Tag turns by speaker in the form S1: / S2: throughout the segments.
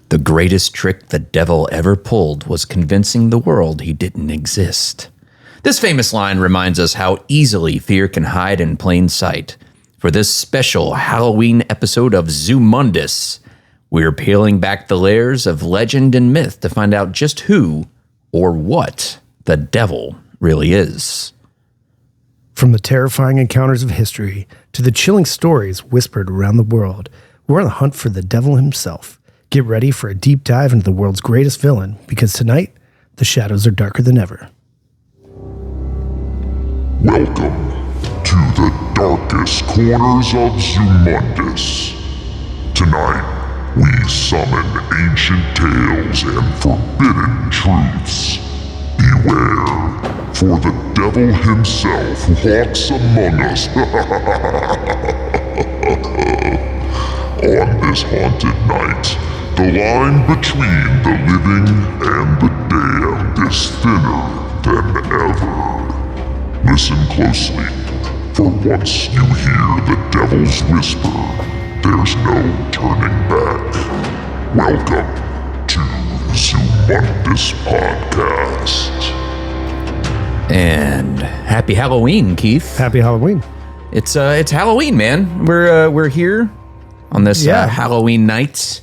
S1: The greatest trick the devil ever pulled was convincing the world he didn't exist. This famous line reminds us how easily fear can hide in plain sight. For this special Halloween episode of Zumundous, we're peeling back the layers of legend and myth to find out just who or what the devil really is.
S2: From the terrifying encounters of history to the chilling stories whispered around the world, we're on the hunt for the devil himself. Get ready for a deep dive into the world's greatest villain, because tonight, the shadows are darker than ever.
S3: Welcome to the darkest corners of Zumundous. Tonight, we summon ancient tales and forbidden truths. Beware, for the devil himself walks among us. On this haunted night, the line between the living and the damned is thinner than ever. Listen closely, for once you hear the devil's whisper, there's no turning back. Welcome to Zumundous Podcast.
S1: And happy Halloween, Keith.
S2: Happy Halloween.
S1: It's Halloween, man. We're here on this Halloween night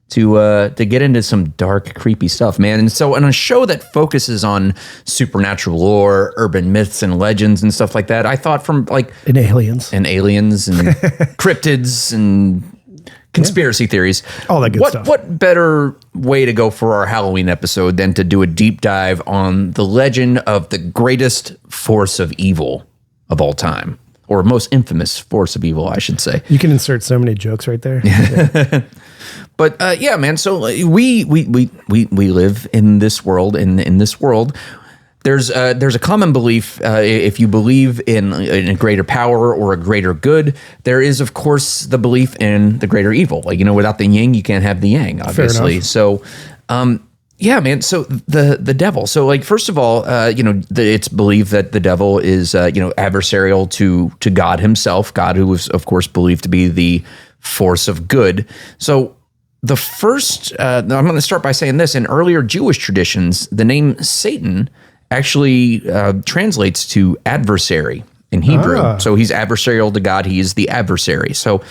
S1: to get into some dark, creepy stuff, man. And so on a show that focuses on supernatural lore, urban myths and legends and stuff like that, I thought from
S2: And aliens.
S1: And cryptids and conspiracy theories.
S2: All that good stuff.
S1: What better way to go for our Halloween episode than to do a deep dive on the legend of the greatest force of evil of all time, or most infamous force of evil, I should say.
S2: You can insert so many jokes right there. Yeah.
S1: But yeah, man. So we live in this world. In this world, there's a common belief. If you believe in a greater power or a greater good, there is, of course, the belief in the greater evil. Without the yin, you can't have the yang. Obviously. So, yeah, man. So the devil. So, first of all, it's believed that the devil is, adversarial to God himself. God, who was, of course, believed to be the force of good. So the first, I'm going to start by saying this. In earlier Jewish traditions, the name Satan actually translates to adversary in Hebrew. So he's adversarial to God. He is the adversary. So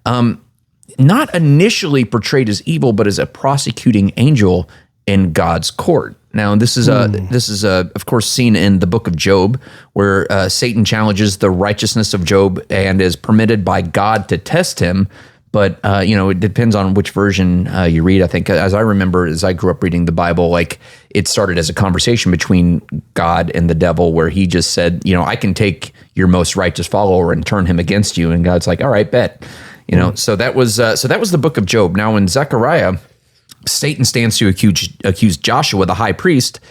S1: not initially portrayed as evil, but as a prosecuting angel in God's court. Now, this is of course seen in the book of Job, where Satan challenges the righteousness of Job and is permitted by God to test him. But, it depends on which version you read. I think, as I remember, as I grew up reading the Bible, it started as a conversation between God and the devil, where he just said, I can take your most righteous follower and turn him against you. And God's like, all right, bet. So that was the book of Job. Now, in Zechariah, Satan stands to accuse Joshua, the high priest,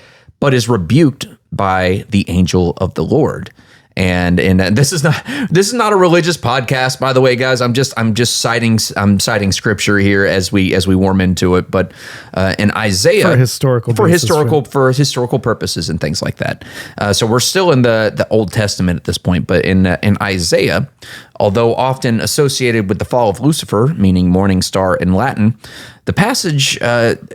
S1: but is rebuked by the angel of the Lord. And this is not a religious podcast, by the way, guys. I'm just citing scripture here as we warm into it. But in Isaiah, for historical purposes and things like that. So we're still in the Old Testament at this point. But in Isaiah, although often associated with the fall of Lucifer, meaning morning star in Latin, the passage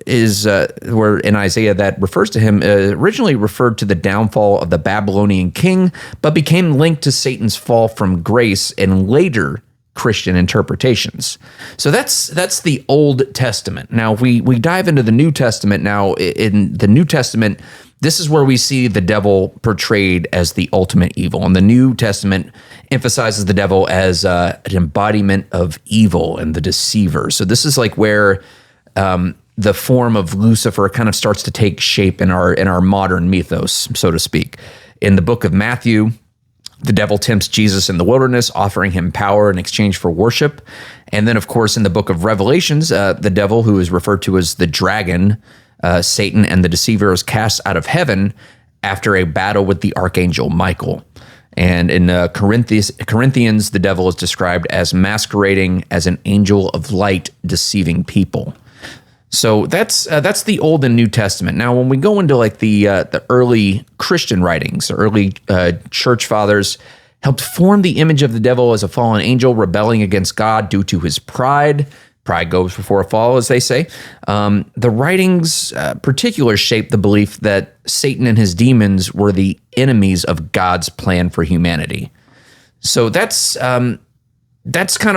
S1: is where in Isaiah that refers to him originally referred to the downfall of the Babylonian king, but became linked to Satan's fall from grace in later Christian interpretations. So that's the Old Testament. Now we dive into the New Testament. Now in the New Testament, this is where we see the devil portrayed as the ultimate evil. And the New Testament emphasizes the devil as an embodiment of evil and the deceiver. So this is where the form of Lucifer kind of starts to take shape in our modern mythos, so to speak. In the book of Matthew, the devil tempts Jesus in the wilderness, offering him power in exchange for worship. And then, of course, in the book of Revelations, the devil, who is referred to as the dragon, Satan, and the deceiver, is cast out of heaven after a battle with the archangel Michael. And in Corinthians, the devil is described as masquerading as an angel of light, deceiving people. So that's the Old and New Testament. Now, when we go into the early Christian writings, the early church fathers helped form the image of the devil as a fallen angel rebelling against God due to his pride, Pride goes before a fall, as they say. The writings particular shaped the belief that Satan and his demons were the enemies of God's plan for humanity. So that's kind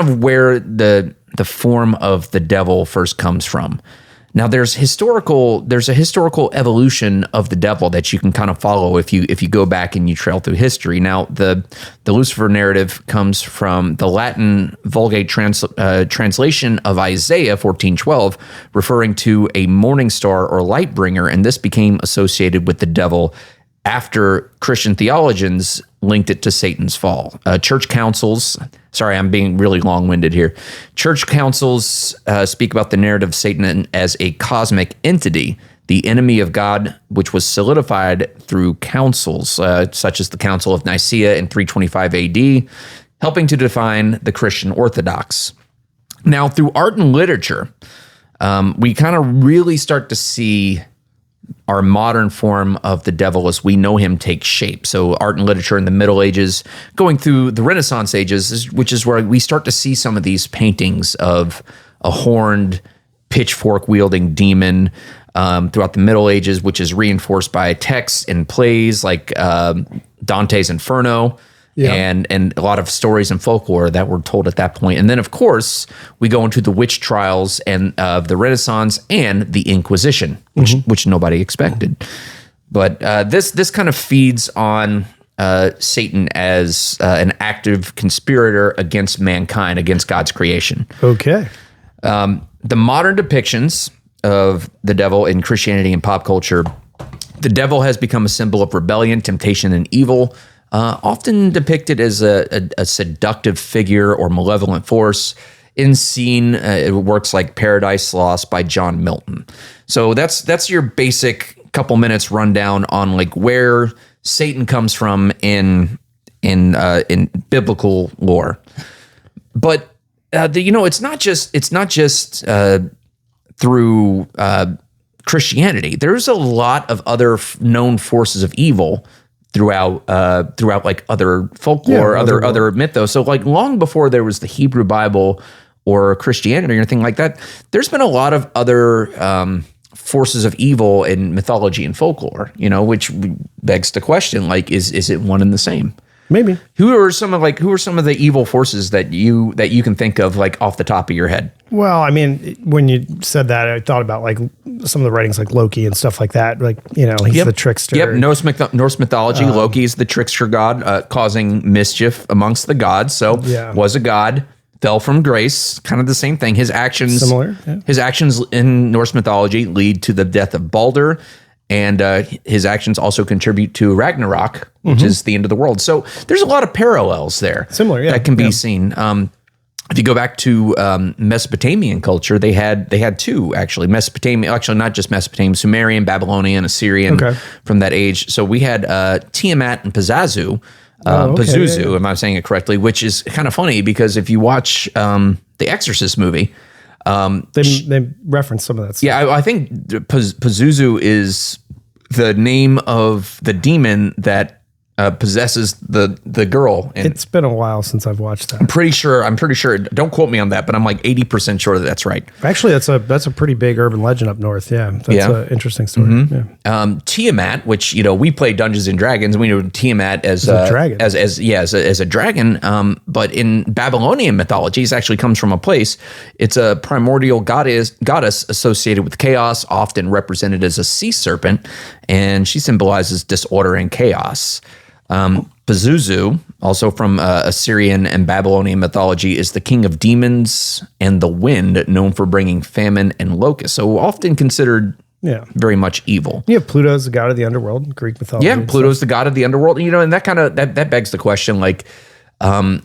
S1: of where the form of the devil first comes from. Now there's a historical evolution of the devil that you can kind of follow if you go back and you trail through history. Now the Lucifer narrative comes from the Latin Vulgate translation of Isaiah 14:12, referring to a morning star or light bringer, and this became associated with the devil after Christian theologians linked it to Satan's fall. Church councils, sorry, I'm being really long-winded here. Church councils speak about the narrative of Satan as a cosmic entity, the enemy of God, which was solidified through councils, such as the Council of Nicaea in 325 AD, helping to define the Christian Orthodox. Now, through art and literature, we kind of really start to see our modern form of the devil as we know him take shape. So art and literature in the Middle Ages, going through the Renaissance ages, which is where we start to see some of these paintings of a horned, pitchfork-wielding demon throughout the Middle Ages, which is reinforced by texts and plays like Dante's Inferno, and a lot of stories and folklore that were told at that point. And then, of course, we go into the witch trials and of the Renaissance and the Inquisition, which nobody expected. But this kind of feeds on Satan as an active conspirator against mankind, against God's creation.
S2: Okay.
S1: The modern depictions of the devil in Christianity and pop culture, the devil has become a symbol of rebellion, temptation, and evil. Often depicted as a seductive figure or malevolent force in scene works like Paradise Lost by John Milton. So that's your basic couple minutes rundown on like where Satan comes from in biblical lore. But it's not just through Christianity. There's a lot of other known forces of evil throughout like other folklore, other mythos. So like long before there was the Hebrew Bible or Christianity or anything like that, there's been a lot of other forces of evil in mythology and folklore, which begs the question, like, is it one and the same?
S2: Maybe.
S1: Who are some of the evil forces that you can think of like off the top of your head?
S2: Well, I mean, when you said that, I thought about like some of the writings like Loki and stuff like that. Like, he's the trickster.
S1: Yep. Norse mythology. Loki is the trickster god, causing mischief amongst the gods. So was a god, fell from grace, kind of the same thing. His actions,
S2: similar. Yeah.
S1: His actions in Norse mythology lead to the death of Balder. And his actions also contribute to Ragnarok, which is the end of the world. So there's a lot of parallels there.
S2: Similar, yeah.
S1: That can be seen. If you go back to Mesopotamian culture, they had two, actually. Not just Mesopotamian, Sumerian, Babylonian, Assyrian from that age. So we had Tiamat and Pazuzu. Pazuzu, am I saying it correctly? Which is kind of funny because if you watch the Exorcist movie,
S2: they reference some of that stuff.
S1: Yeah, I think Pazuzu is the name of the demon that possesses the girl. And
S2: it's been a while since I've watched that.
S1: I'm pretty sure. Don't quote me on that, but I'm like 80% sure that that's right.
S2: Actually, that's a pretty big urban legend up north. Yeah, that's an interesting story. Yeah.
S1: Tiamat, which we play Dungeons and Dragons, we know Tiamat as a dragon, as a dragon. But in Babylonian mythology, it actually comes from a place. It's a primordial goddess associated with chaos, often represented as a sea serpent, and she symbolizes disorder and chaos. Pazuzu, also from Assyrian and Babylonian mythology, is the king of demons and the wind, known for bringing famine and locusts. So often considered very much evil.
S2: Yeah, Pluto's the god of the underworld in Greek mythology.
S1: Yeah, Pluto's the god of the underworld. And that kind of that begs the question, like, when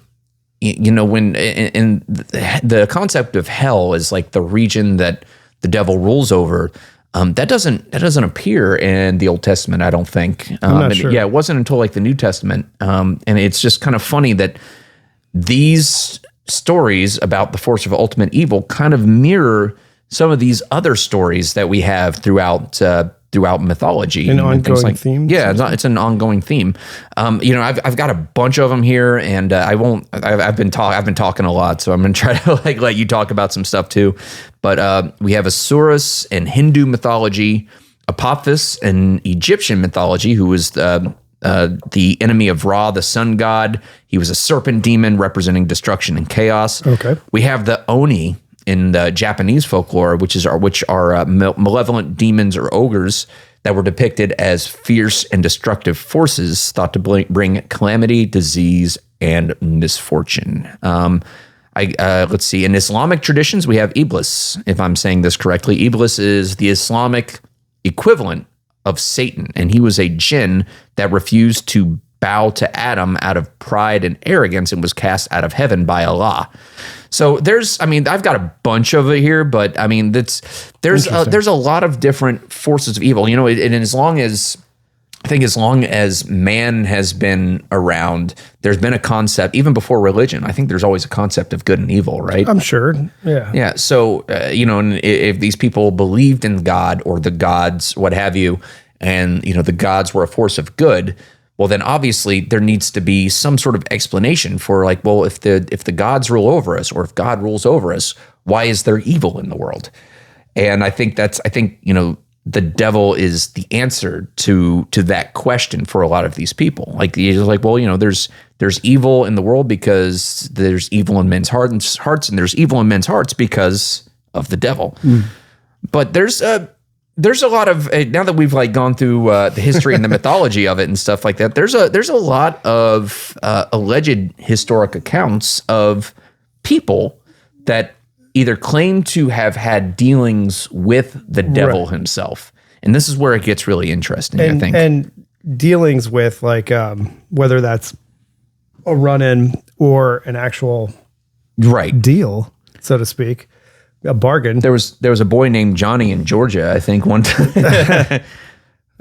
S1: in the concept of hell is like the region that the devil rules over. That doesn't appear in the Old Testament, I don't think.
S2: I'm not sure.
S1: Yeah, it wasn't until like the New Testament, and it's just kind of funny that these stories about the force of ultimate evil kind of mirror some of these other stories that we have throughout throughout mythology.
S2: An
S1: and things
S2: ongoing theme?
S1: Yeah, it's an ongoing theme. I've got a bunch of them here, and I've been talking a lot, so I'm gonna try to let you talk about some stuff too. But we have Asuras in Hindu mythology, Apophis in Egyptian mythology, who was the enemy of Ra, the sun god. He was a serpent demon representing destruction and chaos.
S2: Okay.
S1: We have the Oni in the Japanese folklore, which are malevolent demons or ogres that were depicted as fierce and destructive forces thought to bring calamity, disease, and misfortune. Let's see. In Islamic traditions, we have Iblis, if I'm saying this correctly. Iblis is the Islamic equivalent of Satan, and he was a jinn that refused to bow to Adam out of pride and arrogance and was cast out of heaven by Allah. So I've got a bunch of it here, but there's a lot of different forces of evil, and as long as man has been around, there's been a concept, even before religion, I think there's always a concept of good and evil, right?
S2: I'm sure. Yeah.
S1: Yeah. So, and if these people believed in God or the gods, what have you, and, the gods were a force of good, well, then obviously there needs to be some sort of explanation for if the gods rule over us, or if God rules over us, why is there evil in the world? And I think the devil is the answer to that question for a lot of these people. There's evil in the world because there's evil in men's hearts, and there's evil in men's hearts because of the devil. But there's a lot of, now that we've gone through the history and the mythology of it and stuff like that, there's a lot of alleged historic accounts of people that either claim to have had dealings with the devil himself. And this is where it gets really interesting, I think.
S2: And dealings with whether that's a run-in or an actual deal, so to speak, a bargain.
S1: There was a boy named Johnny in Georgia, I think, one time.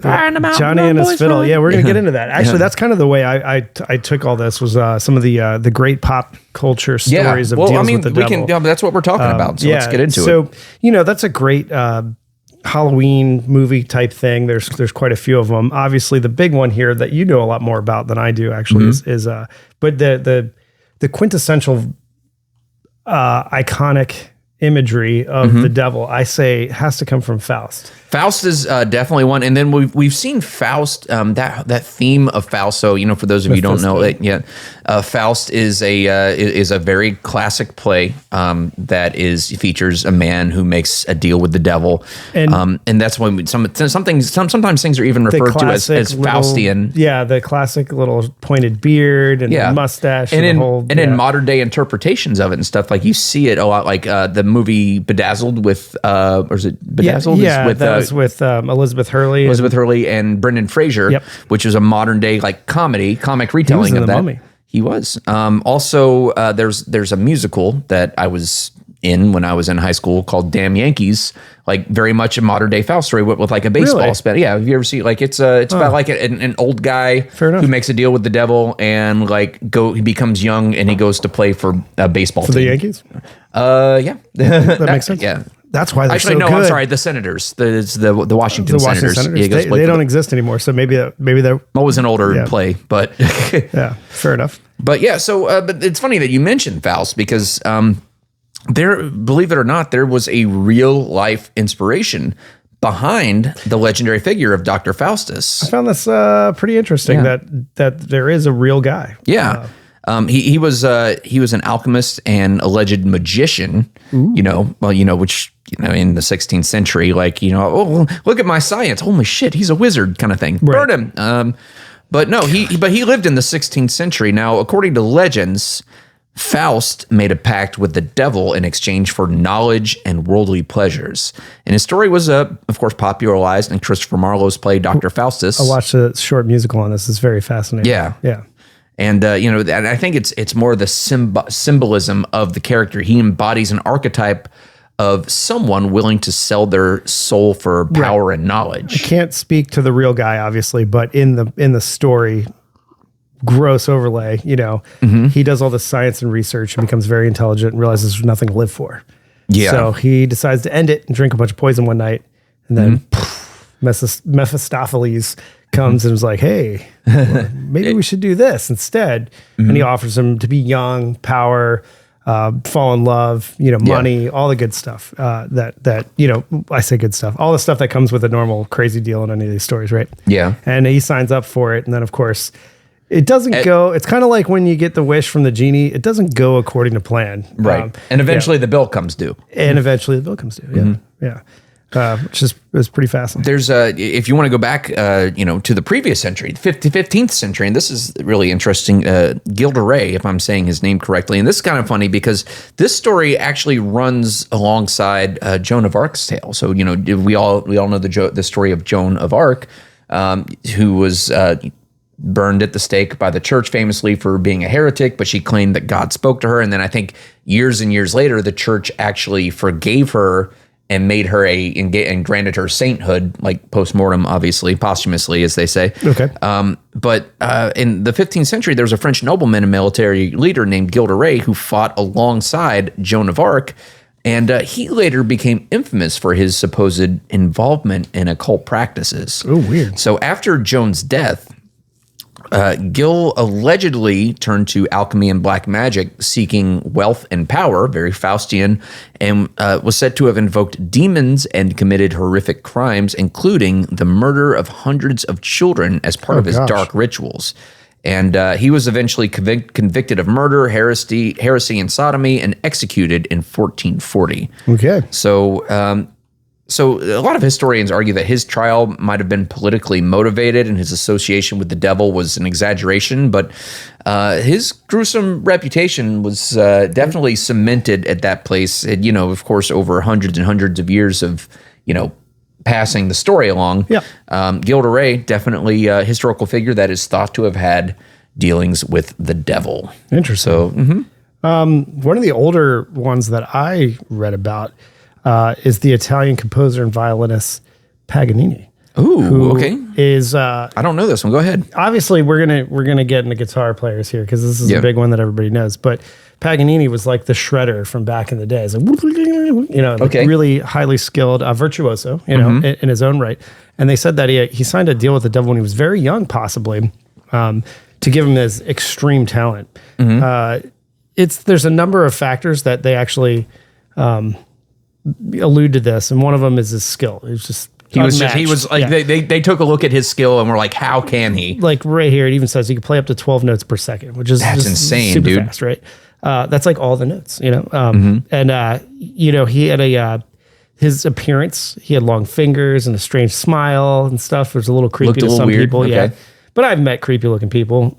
S2: Johnny and his fiddle. Yeah, we're going to get into that. Actually, that's kind of the way I took all this, was some of the great pop culture stories of deals with the devil.
S1: That's what we're talking about. So let's get into it.
S2: So, that's a great Halloween movie type thing. There's quite a few of them. Obviously, the big one here that you know a lot more about than I do actually is but the quintessential iconic imagery of the devil, I say, has to come from Faust.
S1: Faust is definitely one, and then we've seen Faust. That theme of Faust. So for those of you who don't know it yet, Faust is a very classic play that features a man who makes a deal with the devil, and that's when sometimes things are even referred to as Faustian.
S2: Yeah, the classic little pointed beard and mustache, and
S1: in modern day interpretations of it and stuff, you see it a lot, the movie Bedazzled with, or is it Bedazzled?
S2: Yeah, that was with Elizabeth Hurley and
S1: Brendan Fraser, which is a modern day comic retelling of that.
S2: Mummy.
S1: He was. Also, there's a musical that I was in when I was in high school called Damn Yankees, very much a modern day Faust story with a baseball spin. Yeah, have you ever seen it's about an old guy who makes a deal with the devil and he becomes young and he goes to play for a baseball
S2: team. For the Yankees?
S1: Yeah.
S2: That makes sense.
S1: Yeah.
S2: That's why they're
S1: actually
S2: so
S1: no.
S2: good.
S1: I'm sorry. The Senators. It's the Washington Senators.
S2: Yeah, they don't exist anymore. So maybe they're
S1: always an older play, but
S2: yeah, fair enough.
S1: But yeah, so but it's funny that you mentioned Faust because believe it or not, there was a real life inspiration behind the legendary figure of Dr. Faustus.
S2: I found this pretty interesting that there is a real guy.
S1: Yeah. He was an alchemist and alleged magician, which in the 16th century, oh, look at my science. Holy shit, he's a wizard kind of thing.
S2: Right.
S1: Burn him. But no, he lived in the 16th century. Now, according to legends, Faust made a pact with the devil in exchange for knowledge and worldly pleasures. And his story was, of course, popularized in Christopher Marlowe's play, Dr. Faustus.
S2: I watched a short musical on this. It's very fascinating.
S1: Yeah.
S2: Yeah.
S1: And, and I think it's more the symbolism of the character. He embodies an archetype of someone willing to sell their soul for power and knowledge.
S2: I can't speak to the real guy, obviously, but in the story, gross overlay, he does all the science and research and becomes very intelligent and realizes there's nothing to live for.
S1: Yeah.
S2: So he decides to end it and drink a bunch of poison one night, and then Mephistopheles comes and was like, hey, well, maybe we should do this instead. And he offers him to be young, power, fall in love, money, all the good stuff that I say good stuff, all the stuff that comes with a normal crazy deal in any of these stories, right?
S1: Yeah.
S2: And he signs up for it. And then, of course, it doesn't go. It's kind of like when you get the wish from the genie. It doesn't go according to plan.
S1: Right. And eventually the bill comes due.
S2: Yeah. Which is pretty fascinating.
S1: There's if you want to go back, to the previous century, the 15th century, and this is really interesting. Gilderay, if I'm saying his name correctly, and this is kind of funny because this story actually runs alongside Joan of Arc's tale. So we all know the story of Joan of Arc, who was burned at the stake by the church famously for being a heretic, but she claimed that God spoke to her, and then I think years and years later, the church actually forgave her and made her and granted her sainthood, like post-mortem, obviously, posthumously, as they say.
S2: Okay.
S1: But in the 15th century, there was a French nobleman and military leader named Gilderay who fought alongside Joan of Arc, and he later became infamous for his supposed involvement in occult practices.
S2: Oh, weird.
S1: So after Joan's death, Gil allegedly turned to alchemy and black magic, seeking wealth and power, very Faustian, and was said to have invoked demons and committed horrific crimes, including the murder of hundreds of children as part of his dark rituals. And he was eventually convicted of murder, heresy, and sodomy, and executed in 1440.
S2: Okay.
S1: So a lot of historians argue that his trial might have been politically motivated and his association with the devil was an exaggeration, but his gruesome reputation was definitely cemented at that place. And, of course, over hundreds and hundreds of years of, passing the story along.
S2: Yeah.
S1: Gilderay, definitely a historical figure that is thought to have had dealings with the devil.
S2: Interesting.
S1: So,
S2: one of the older ones that I read about is the Italian composer and violinist Paganini.
S1: Ooh, okay.
S2: Is
S1: I don't know this one. Go ahead.
S2: obviously we're gonna get into guitar players here because this is a big one that everybody knows. But Paganini was like the shredder from back in the day. It's like, really highly skilled virtuoso, in his own right. And they said that he signed a deal with the devil when he was very young, possibly, to give him his extreme talent. There's a number of factors that they actually allude to this, and one of them is his skill. He was like they took a look at his skill and were like, how can he? Like right here, it even says he could play up to 12 notes per second, which is
S1: that's insane,
S2: super
S1: dude.
S2: fast, right? That's like all the notes, And he had his appearance. He had long fingers and a strange smile and stuff. It was a little creepy to some people,
S1: okay.
S2: But I've met creepy looking people.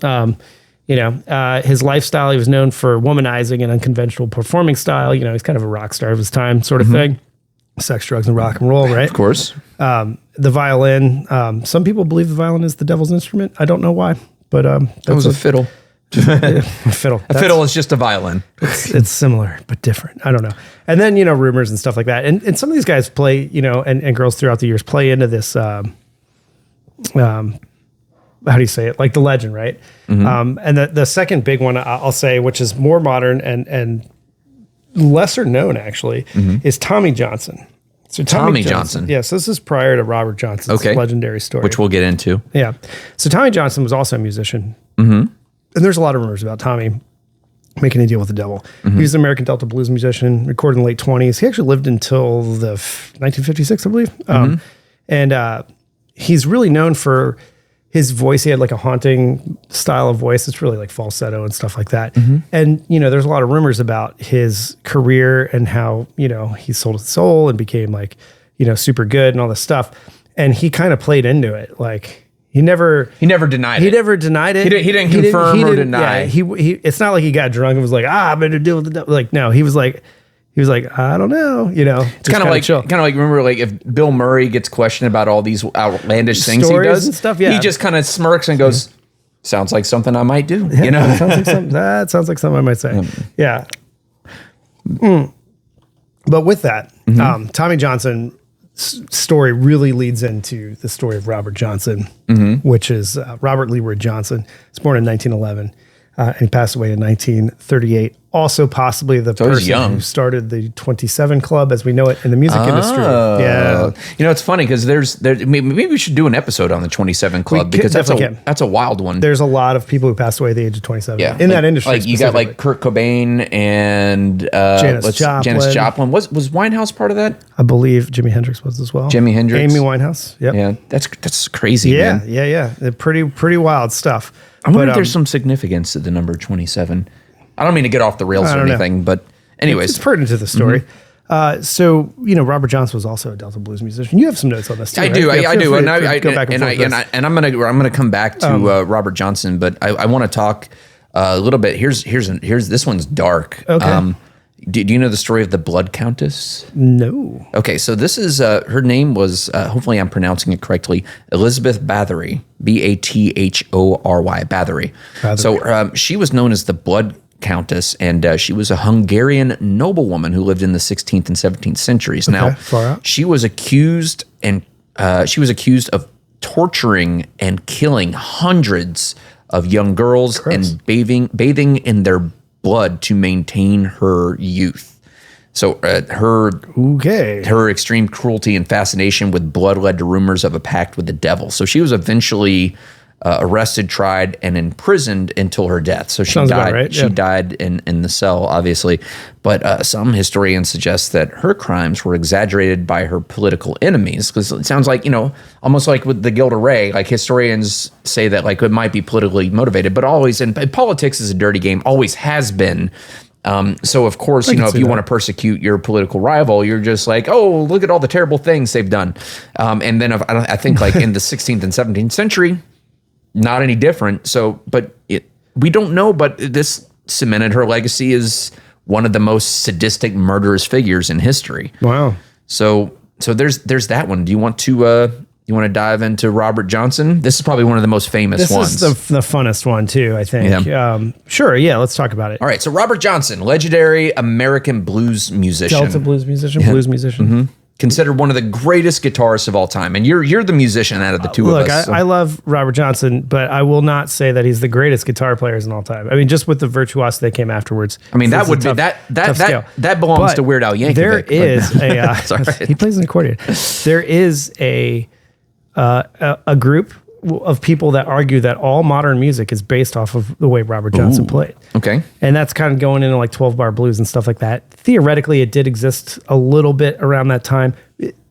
S2: His lifestyle, he was known for womanizing and unconventional performing style. He's kind of a rock star of his time sort of thing. Sex, drugs, and rock and roll, right?
S1: Of course.
S2: The violin. Some people believe the violin is the devil's instrument. I don't know why, but
S1: that was a fiddle.
S2: A fiddle.
S1: A fiddle is just a violin.
S2: It's similar, but different. I don't know. And then, rumors and stuff like that. And some of these guys play, and girls throughout the years play into this, how do you say it? Like the legend, right? And the second big one I'll say, which is more modern and lesser known actually, is Tommy Johnson. So
S1: Tommy Johnson.
S2: Yes, this is prior to Robert Johnson's legendary story.
S1: Which we'll get into.
S2: Yeah. So Tommy Johnson was also a musician. And there's a lot of rumors about Tommy making a deal with the devil. He was an American Delta blues musician, recorded in the late 20s. He actually lived until 1956, I believe. And he's really known for his voice. He had like a haunting style of voice. It's really like falsetto and stuff like that. And, there's a lot of rumors about his career and how, he sold his soul and became like, super good and all this stuff. And he kind of played into it. Like he never denied it. He never denied it.
S1: He didn't confirm or deny.
S2: Yeah, he it's not like he got drunk and was like, I'm going to deal with the devil. Like, no, he was like, I don't know,
S1: It's kind of like remember, like if Bill Murray gets questioned about all these outlandish things he does
S2: and stuff, he
S1: just kind of smirks and goes, "Sounds like something I might do."
S2: That sounds like something I might say. Yeah. But with that, Tommy Johnson's story really leads into the story of Robert Johnson, which is Robert Leeward Johnson. He was born in 1911 and he passed away in 1938. also possibly the person who started the 27 Club as we know it in the music industry. Yeah.
S1: It's funny because maybe we should do an episode on the 27 Club because that's a wild one.
S2: There's a lot of people who passed away at the age of 27 in that industry.
S1: Like you got like Kurt Cobain and Janis Joplin. Was Winehouse part of that?
S2: I believe Jimi Hendrix was as well.
S1: Jimi Hendrix.
S2: Amy Winehouse. Yep.
S1: Yeah. That's crazy, man.
S2: Yeah. They're pretty wild stuff.
S1: I wonder if there's some significance to the number 27. I don't mean to get off the rails or anything, but anyways.
S2: It's pertinent to the story. So, Robert Johnson was also a Delta blues musician. You have some notes on this too,
S1: I do.
S2: Right?
S1: I do.
S2: And I'm
S1: going to come back to Robert Johnson, but I want to talk a little bit. Here's this one's dark.
S2: Okay.
S1: Do you know the story of the Blood Countess?
S2: No.
S1: Okay, so this is her name was hopefully I'm pronouncing it correctly, Elizabeth Bathory, Bathory, Bathory. So she was known as the Blood Countess, and she was a Hungarian noblewoman who lived in the 16th and 17th centuries. Now,
S2: far out.
S1: she was accused of torturing and killing hundreds of young girls and bathing in their blood to maintain her youth. So her extreme cruelty and fascination with blood led to rumors of a pact with the devil. So she was eventually arrested, tried, and imprisoned until her death. So she
S2: Sounds
S1: died.
S2: About right.
S1: She died in the cell, obviously. But some historians suggest that her crimes were exaggerated by her political enemies, because it sounds like almost like with the Gilda Ray. Like historians say that like it might be politically motivated, but always and politics is a dirty game. Always has been. So of course, if you want to persecute your political rival, you're just like, oh, look at all the terrible things they've done. And then I think like in the 16th and 17th century. Not any different. So, but we don't know, but this cemented her legacy as one of the most sadistic, murderous figures in history.
S2: Wow.
S1: So there's that one. Do you want to dive into Robert Johnson? This is probably one of the most famous ones.
S2: This is the funnest one too, I think. Yeah. Sure. Yeah. Let's talk about it.
S1: All right. So Robert Johnson, legendary American blues musician,
S2: Delta blues musician, blues musician.
S1: Mm-hmm. Considered one of the greatest guitarists of all time, and you're the musician out of the two of us.
S2: Look, I love Robert Johnson, but I will not say that he's the greatest guitar players in all time. I mean, just with the virtuosity that came afterwards.
S1: I mean, that would be that belongs to Weird Al Yankovic.
S2: There is he plays an accordion. There is a group of people that argue that all modern music is based off of the way Robert Johnson played.
S1: Okay.
S2: And that's kind of going into like 12-bar blues and stuff like that. Theoretically, it did exist a little bit around that time.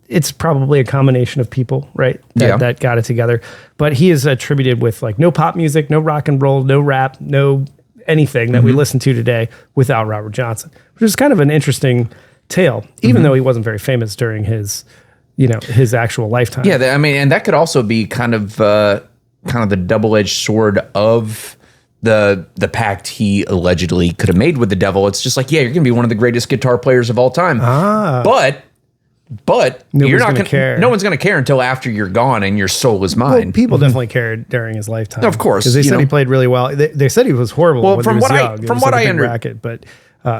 S2: It's probably a combination of people, right? That got it together. But he is attributed with like no pop music, no rock and roll, no rap, no anything that we listen to today without Robert Johnson, which is kind of an interesting tale, even though he wasn't very famous during his actual lifetime.
S1: Yeah, I mean, and that could also be kind of the double-edged sword of the pact he allegedly could have made with the devil. It's just like, yeah, you're going to be one of the greatest guitar players of all time. But you're not going to care. No one's going to care until after you're gone and your soul is mine.
S2: Well, people definitely cared during his lifetime.
S1: Of course.
S2: Because they said he played really well. They said he was horrible when he was young. From what I understand. But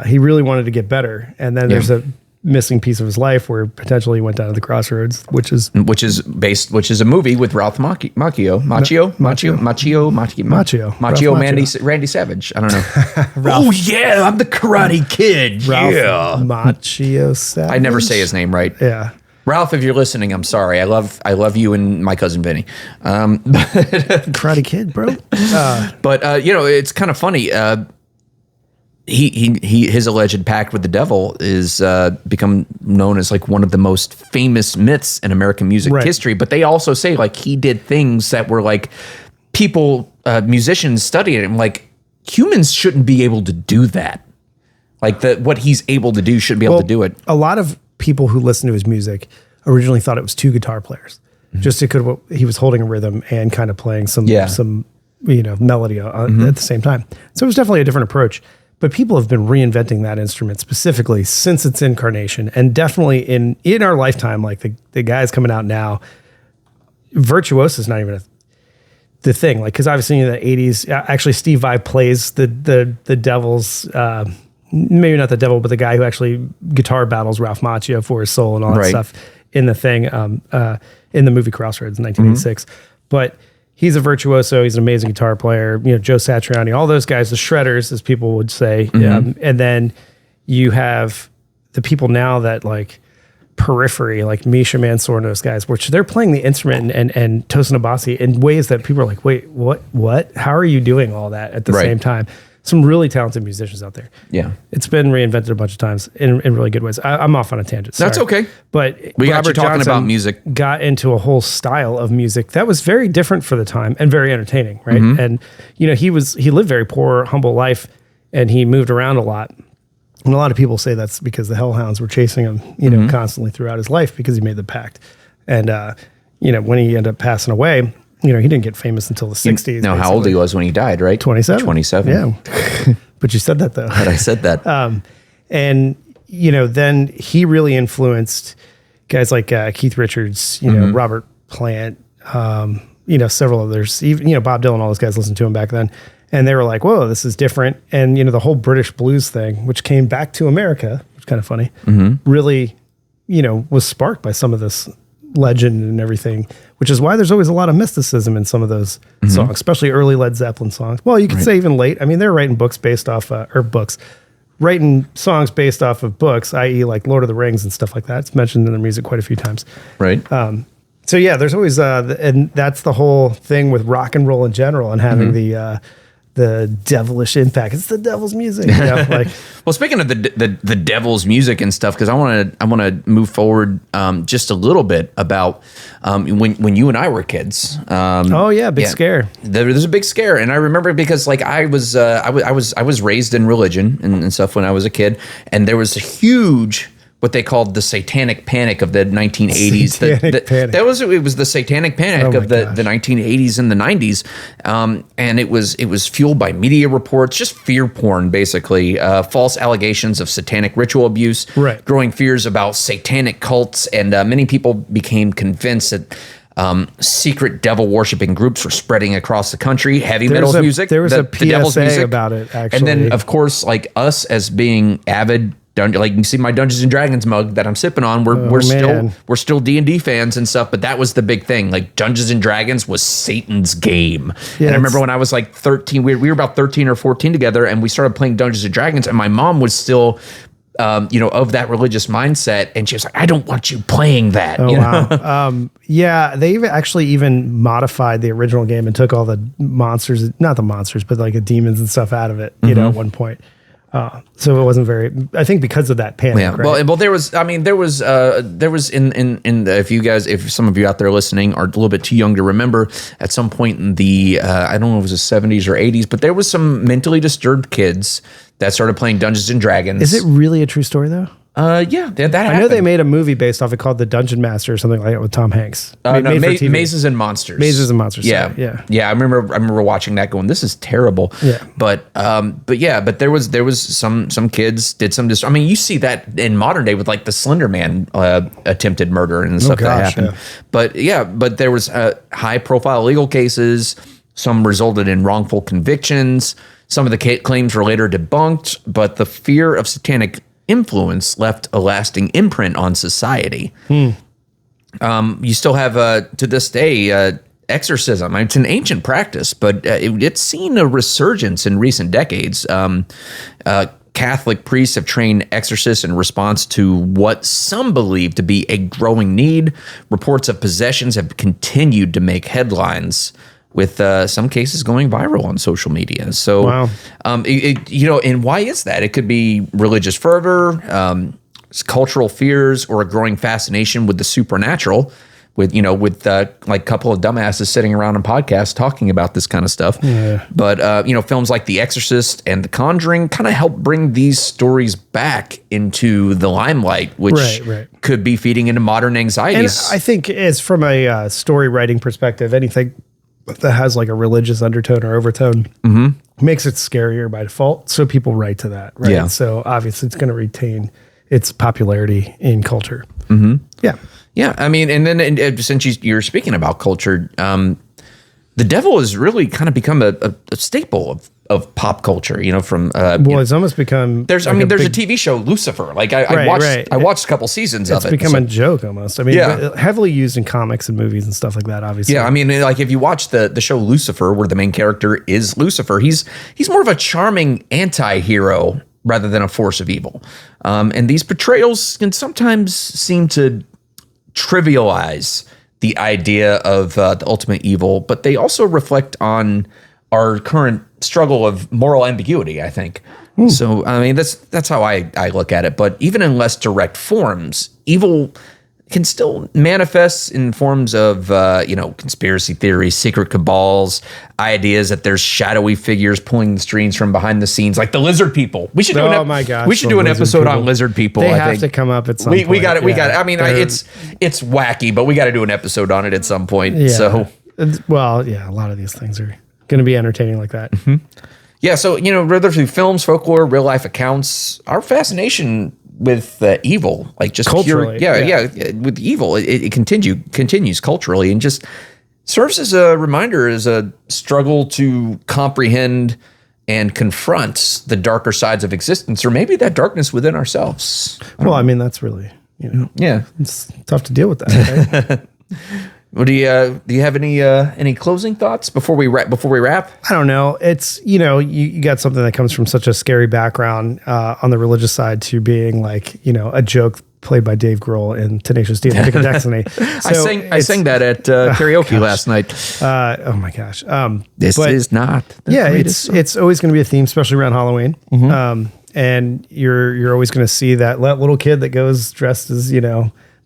S2: he really wanted to get better. And then there's a missing piece of his life where potentially he went down to the crossroads, which is a movie with Ralph Macchio, Randy Savage. I don't know. Ralph,
S1: oh yeah, I'm the Karate Kid.
S2: Ralph Macchio Savage.
S1: I never say his name right.
S2: Yeah.
S1: Ralph, if you're listening, I'm sorry. I love you and my cousin Vinny.
S2: Karate Kid, bro.
S1: But it's kind of funny. His alleged pact with the devil is become known as like one of the most famous myths in American music history. But they also say like he did things that were like musicians studied him like humans shouldn't be able to do that. Like what he's able to do shouldn't be able to do it.
S2: A lot of people who listen to his music originally thought it was two guitar players, just because he was holding a rhythm and kind of playing some melody at the same time. So it was definitely a different approach. But people have been reinventing that instrument specifically since its incarnation, and definitely in our lifetime. Like the guys coming out now, virtuoso is not even the thing. Like because obviously in the '80s, actually Steve Vai plays the devil's maybe not the devil, but the guy who actually guitar battles Ralph Macchio for his soul and all that stuff in the thing in the movie Crossroads in 1986. But he's a virtuoso. He's an amazing guitar player. Joe Satriani, all those guys, the shredders, as people would say. And then you have the people now that like Periphery, like Misha Mansour and those guys, which they're playing the instrument and Tosin Abasi in ways that people are like, wait, what? How are you doing all that at the same time? Some really talented musicians out there.
S1: Yeah.
S2: It's been reinvented a bunch of times in really good ways. I'm off on a tangent. Sorry.
S1: That's okay.
S2: But
S1: we got you
S2: Robert
S1: talking
S2: Johnson
S1: about music.
S2: Got into a whole style of music that was very different for the time and very entertaining, right? And he lived very poor, humble life, and he moved around a lot. And a lot of people say that's because the hellhounds were chasing him, constantly throughout his life because he made the pact. And when he ended up passing away, he didn't get famous until the 60s.
S1: Know how old he was when he died, right?
S2: 27.
S1: 27.
S2: Yeah. But you said that, though.
S1: But I said that.
S2: And, then he really influenced guys like Keith Richards, Robert Plant, several others. Even, Bob Dylan, all those guys listened to him back then. And they were like, whoa, this is different. And, the whole British blues thing, which came back to America, which is kind of funny, really, was sparked by some of this legend and everything, which is why there's always a lot of mysticism in some of those songs, especially early Led Zeppelin songs. Well, you could say even late. I mean, they're writing books based off, writing songs based off of books, i.e. like Lord of the Rings and stuff like that. It's mentioned in their music quite a few times.
S1: Right.
S2: So yeah, there's always, and that's the whole thing with rock and roll in general and having the devilish impact. It's the devil's music.
S1: Well, speaking of the devil's music and stuff, because I want to move forward just a little bit about when you and I were kids.
S2: Big scare.
S1: There's a big scare, and I remember because like I was raised in religion and stuff when I was a kid, and there was a huge what they called the satanic panic of the 1980s. It was the satanic panic of the 1980s and the 90s, and it was fueled by media reports, just fear porn, basically, false allegations of satanic ritual abuse, growing fears about satanic cults, and many people became convinced that secret devil worshipping groups were spreading across the country. Heavy metal music.
S2: There was a PSA about it, actually,
S1: and then of course, like us as being avid. Like you see my Dungeons and Dragons mug that I'm sipping on. We're still D&D fans and stuff, but that was the big thing. Like Dungeons and Dragons was Satan's game. Yeah, and I remember when I was like 13, we were about 13 or 14 together, and we started playing Dungeons and Dragons, and my mom was still of that religious mindset, and she was like, I don't want you playing that.
S2: Wow. They even modified the original game and took all the monsters, not the monsters, but like the demons and stuff out of it, at one point. So it wasn't very, I think because of that panic.
S1: Yeah.
S2: Right?
S1: Well, there was if some of you out there listening are a little bit too young to remember, at some point in the, I don't know if it was the 70s or 80s, but there was some mentally disturbed kids that started playing Dungeons and Dragons.
S2: Is it really a true story though?
S1: That happened.
S2: I know they made a movie based off it called The Dungeon Master or something like that with Tom Hanks.
S1: Mazes and Monsters.
S2: Mazes and Monsters.
S1: Yeah. I remember watching that going, this is terrible.
S2: Yeah.
S1: But there was some kids did some. I mean, you see that in modern day with like the Slender Man attempted murder and stuff that happened. Yeah. But there was high profile legal cases. Some resulted in wrongful convictions. Some of the claims were later debunked, but the fear of satanic influence left a lasting imprint on society. You still have to this day exorcism. It's an ancient practice, but it's seen a resurgence in recent decades. Catholic priests have trained exorcists in response to what some believe to be a growing need. Reports of possessions have continued to make headlines, with some cases going viral on social media. So,
S2: wow.
S1: And why is that? It could be religious fervor, cultural fears, or a growing fascination with the supernatural. With like a couple of dumbasses sitting around on podcasts talking about this kind of stuff.
S2: Yeah.
S1: But films like The Exorcist and The Conjuring kind of help bring these stories back into the limelight, which could be feeding into modern anxieties.
S2: And I think as from a story writing perspective, anything that has like a religious undertone or overtone makes it scarier by default. So people write to that, right?
S1: Yeah.
S2: So obviously it's going to retain its popularity in culture. Yeah.
S1: Yeah. I mean, and then since you're speaking about culture, the devil has really kind of become a staple of pop culture, from
S2: Well, it's almost become
S1: there's a TV show, Lucifer. Like I watched a couple seasons of it.
S2: It's become a joke almost. I mean, heavily used in comics and movies and stuff like that, obviously.
S1: Yeah, I mean, like if you watch the show Lucifer, where the main character is Lucifer, he's more of a charming anti-hero rather than a force of evil. And these portrayals can sometimes seem to trivialize the idea of the ultimate evil, but they also reflect on our current struggle of moral ambiguity, I think. So, I mean, that's how I look at it. But even in less direct forms, evil can still manifest in forms of, conspiracy theories, secret cabals, ideas that there's shadowy figures pulling the strings from behind the scenes, like the lizard people. We should do we should do an episode on lizard people.
S2: They have to come up at some point.
S1: We got it. We got it. I mean, it's wacky, but we got to do an episode on it at some point.
S2: Yeah.
S1: So,
S2: a lot of these things are going to be entertaining like that.
S1: Mm-hmm. Yeah. So, whether through films, folklore, real life accounts, our fascination with evil, like just
S2: culturally,
S1: with evil, it continues culturally, and just serves as a reminder, as a struggle to comprehend and confront the darker sides of existence, or maybe that darkness within ourselves.
S2: Well, I mean, that's really, it's tough to deal with that. Right?
S1: Well, do you have any closing thoughts before we wrap?
S2: I don't know. It's, you got something that comes from such a scary background on the religious side to being like, a joke played by Dave Grohl in Tenacious D and the Pick of Destiny. So
S1: I sang that at karaoke last night.
S2: Oh my gosh.
S1: This is not.
S2: It's always going to be a theme, especially around Halloween. Mm-hmm. And you're always going to see that little kid that goes dressed as,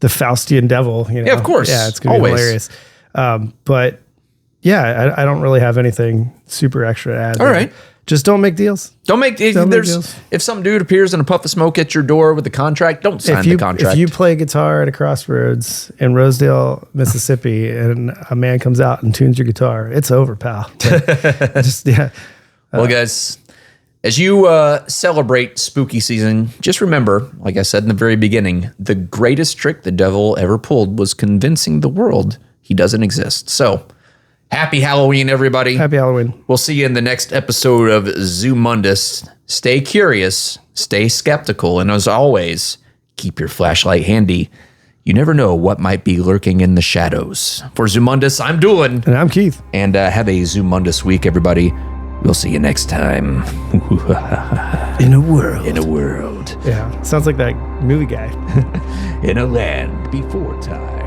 S2: the Faustian devil,
S1: Yeah, of course.
S2: Yeah, it's going to be hilarious. But yeah, I don't really have anything super extra to add.
S1: All right.
S2: Just don't make deals.
S1: If some dude appears in a puff of smoke at your door with a contract, don't sign the contract.
S2: If you play guitar at a crossroads in Rosedale, Mississippi, and a man comes out and tunes your guitar, it's over, pal.
S1: Well, guys, as you celebrate spooky season, just remember, like I said in the very beginning, the greatest trick the devil ever pulled was convincing the world he doesn't exist. So, happy Halloween, everybody.
S2: Happy Halloween.
S1: We'll see you in the next episode of Zumundous. Stay curious, stay skeptical, and as always, keep your flashlight handy. You never know what might be lurking in the shadows. For Zumundous, I'm Doolin.
S2: And I'm Keith.
S1: And have a Zumundous week, everybody. We'll see you next time.
S2: In a world.
S1: In a world.
S2: Yeah. Sounds like that movie guy.
S1: In a land before time.